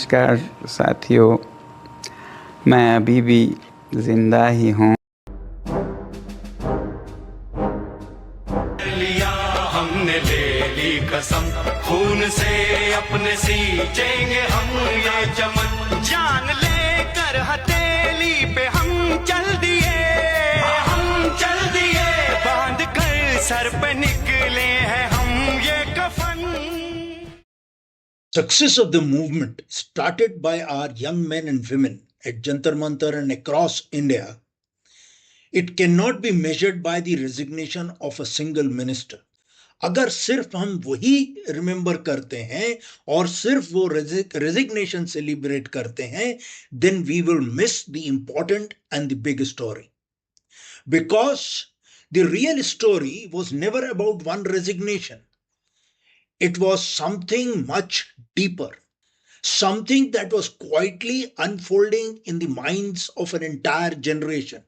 नमस्कार साथियों, मैं अभी भी ज़िंदा ही हूँ। लिया हमने ले ली कसम, खून से अपने सींचेंगे हम ये चमन। जान लेकर हथेली पे हम चल दिए, बांध कर सर पे निकले हैं हम ये कफन। Success of the movement started by our young men and women at Jantar Mantar and across India. It cannot be measured by the resignation of a single minister. अगर सिर्फ हम वही रिमेंबर करते हैं और सिर्फ वो रेजिग्नेशन सेलिब्रेट करते हैं, then we will miss the important and the big story. Because the real story was never about one resignation. It was something much deeper, something that was quietly unfolding in the minds of an entire generation.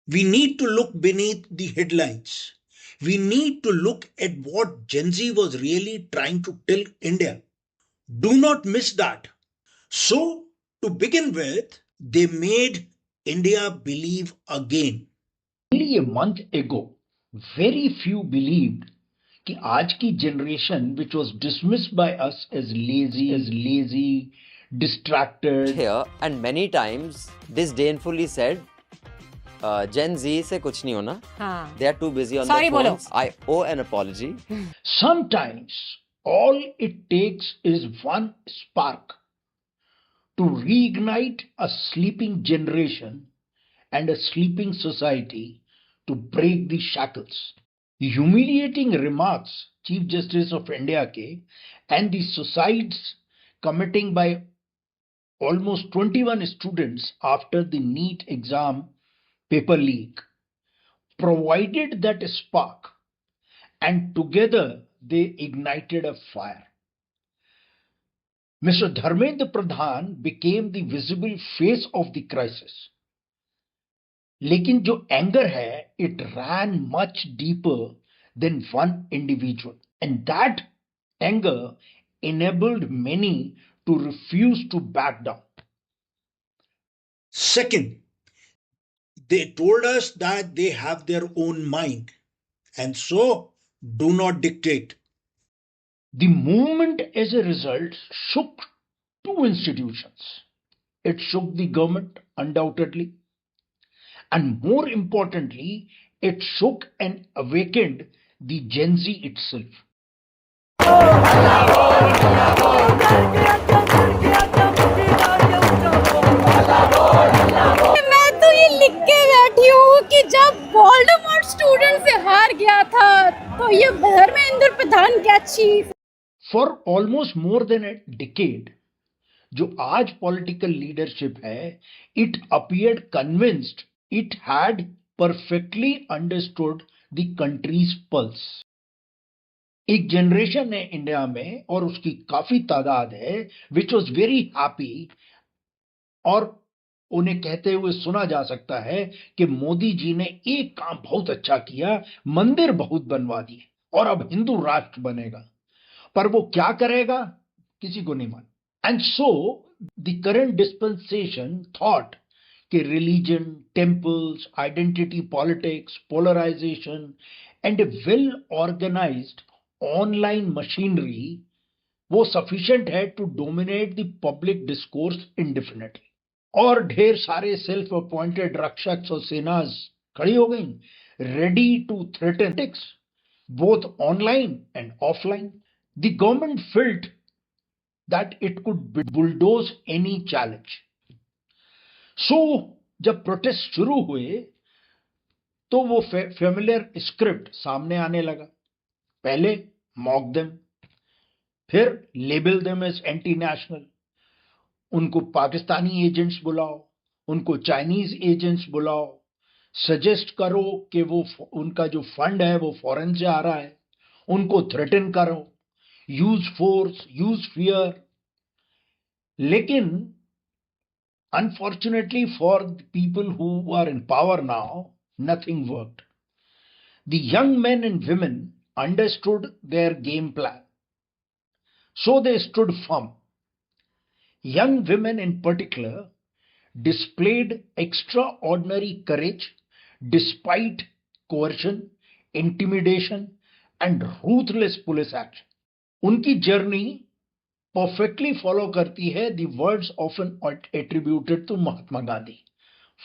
We need to look beneath the headlines. We need to look at what Gen Z was really trying to tell India. Do not miss that. So, to begin with, they made India believe again. Only a month ago, very few believed कि आज की generation, which was dismissed by us as lazy, distracted, here and many times disdainfully said, Gen Z से कुछ नहीं होना. हाँ. They are too busy on Sorry their phones. बोलो. I owe an apology. sometimes all it takes is one spark to reignite a sleeping generation and a sleeping society to break the shackles. Humiliating remarks Chief Justice of India के and the suicides committing by almost 21 students after the NEET exam paper leak provided that spark, and together they ignited a fire. Mr. Dharmendra Pradhan became the visible face of the crisis. लेकिन जो anger है, it ran much deeper than one individual, and that anger enabled many to refuse to back down. Second, they told us that they have their own mind, and so do not dictate. The movement, as a result, shook two institutions. It shook the government, undoubtedly, and more importantly, it shook and awakened the Gen Z itself. मैं तो ये लिख के बैठी हूँ कि जब Voldemort student से हार गया था तो ये धर्मेंद्र प्रधान क्या chief. For almost more than a decade, जो आज पॉलिटिकल लीडरशिप है, it appeared convinced it had perfectly understood the country's pulse. एक जनरेशन है इंडिया में और उसकी काफी तादाद है which was very happy, और उन्हें कहते हुए सुना जा सकता है कि मोदी जी ने एक काम बहुत अच्छा किया, मंदिर बहुत बनवा दिए और अब हिंदू राष्ट्र बनेगा, पर वो क्या करेगा किसी को नहीं मालूम. And so the current dispensation thought कि religion, temples, identity politics, polarisation and a well organised online machinery वो सफिशिएंट है to dominate the public discourse indefinitely. और ढेर सारे सेल्फ अपॉइंटेड रक्षक और सेनाज खड़ी हो गई, ready to threaten both online and offline. The government felt that it could bulldoze any challenge. So, जब प्रोटेस्ट शुरू हुए तो वो फेमिलियर स्क्रिप्ट सामने आने लगा. पहले मॉक देम, फिर label them as anti national, उनको पाकिस्तानी एजेंट्स बुलाओ, उनको चाइनीज एजेंट्स बुलाओ, सजेस्ट करो कि वो उनका जो फंड है वो फॉरेन से आ रहा है, उनको थ्रेटन करो, यूज फोर्स, यूज फियर. लेकिन unfortunately for the people who are in power now, nothing worked. The young men and women understood their game plan, so they stood firm. Young women in particular displayed extraordinary courage despite coercion, intimidation, and ruthless police action. उनकी journey perfectly follow करती है the words often attributed to Mahatma Gandhi.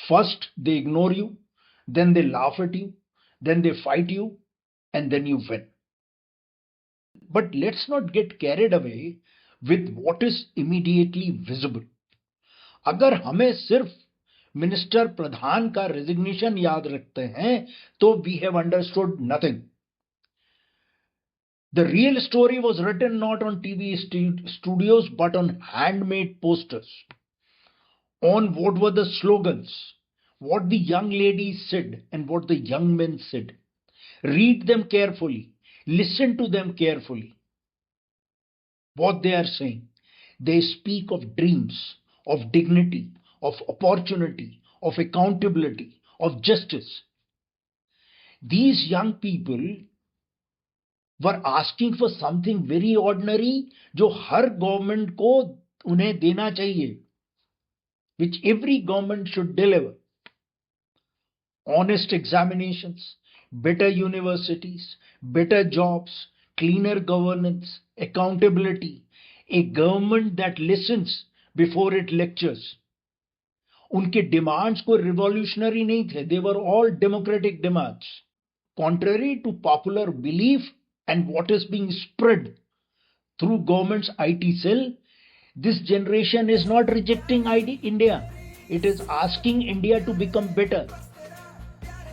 First, they ignore you, then they laugh at you, then they fight you, and then you win. But let's not get carried away with what is immediately visible. अगर हमें सिर्फ minister प्रधान का resignation याद रखते हैं तो we have understood nothing. The real story was written not on TV studios but on handmade posters. On what were the slogans, what the young ladies said and what the young men said. Read them carefully, listen to them carefully. What they are saying. They speak of dreams, of dignity, of opportunity, of accountability, of justice. These young people were asking for something very ordinary जो हर government को उन्हें देना चाहिए, which every government should deliver. Honest examinations, better universities, better jobs, cleaner governance, accountability, a government that listens before it lectures. उनके demands को revolutionary नहीं थे, they were all democratic demands. Contrary to popular belief and what is being spread through government's IT cell, this generation is not rejecting India. It is asking India to become better.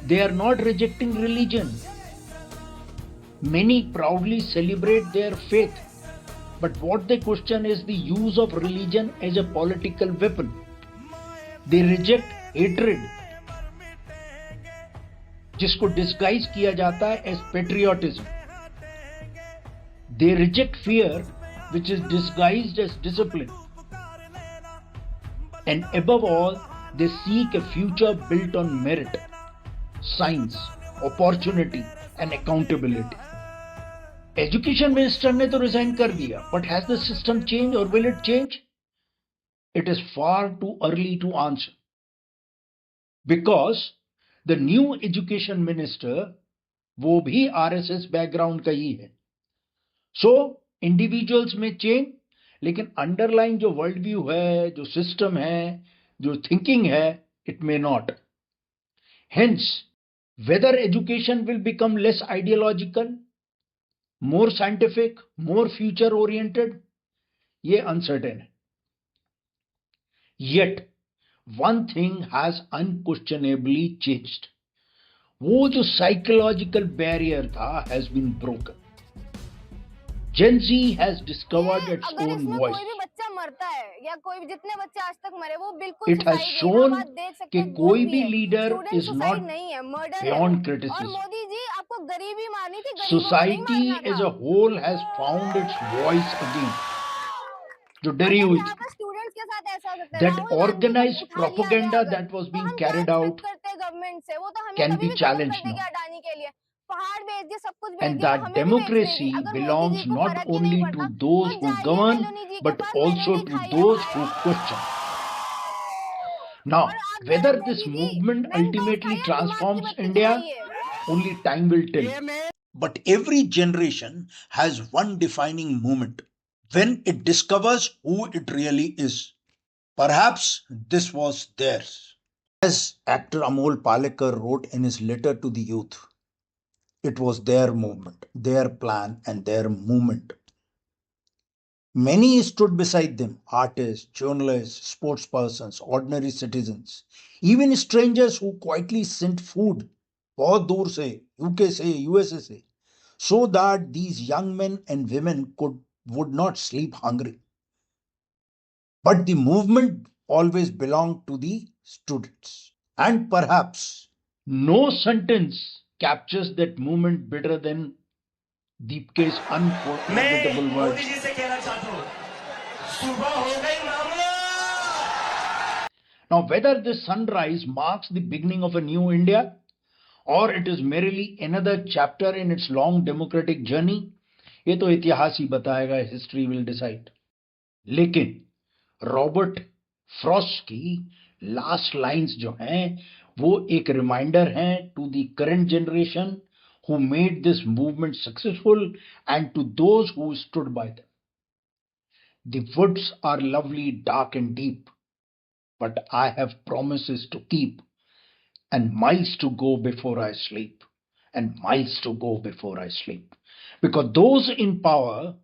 They are not rejecting religion. Many proudly celebrate their faith. But what they question is the use of religion as a political weapon. They reject hatred, जिसको disguise किया जाता है as patriotism. They reject fear, which is disguised as discipline. And above all, they seek a future built on merit, science, opportunity, and accountability. Education Minister ने तो resign कर दिया, but has the system changed or will it change? It is far too early to answer. Because the new Education Minister, वो भी RSS background का ही है. So, individuals में change, लेकिन underlying जो world view है, जो system है, जो thinking है, it may not. Hence, whether education will become less ideological, more scientific, more future oriented, ये uncertain है. Yet, one thing has unquestionably changed. वो जो psychological barrier था has been broken. Gen Z has discovered its own voice. कोई भी बच्चा मरता है या कोई भी जितने बच्चे आज तक मरे वो बिल्कुल It has shown कि कोई भी leader is not beyond criticism. और मोदी जी आपको गरीबी मारनी थी. Society as a whole has found its voice again. जो डरी हुई थी. स्टूडेंट्स के साथ ऐसा हो सकता है. That organized propaganda that was being carried out can be challenged now. And that democracy belongs not only to those who govern, but also to those who question. Now, whether this movement ultimately transforms India, only time will tell. But every generation has one defining moment when it discovers who it really is. Perhaps this was theirs. As actor Amol Palekar wrote in his letter to the youth, it was their movement, their plan, and their movement. Many stood beside them, artists, journalists, sportspersons, ordinary citizens, even strangers who quietly sent food, बहुत दूर से, UK से, USA से, so that these young men and women would not sleep hungry. But the movement always belonged to the students. And perhaps no sentence captures that movement better than Deepke's unforgettable words. Now, whether this sunrise marks the beginning of a new India or it is merely another chapter in its long democratic journey, ये तो इतिहास ही बताएगा, history will decide. लेकिन Robert Frost की last lines जो हैं वो एक रिमाइंडर हैं to the current generation who made this movement successful and to those who stood by them. The woods are lovely, dark and deep, but I have promises to keep and miles to go before I sleep, and miles to go before I sleep. Because those in power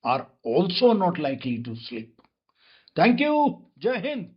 are also not likely to sleep. Thank you. Jai Hind.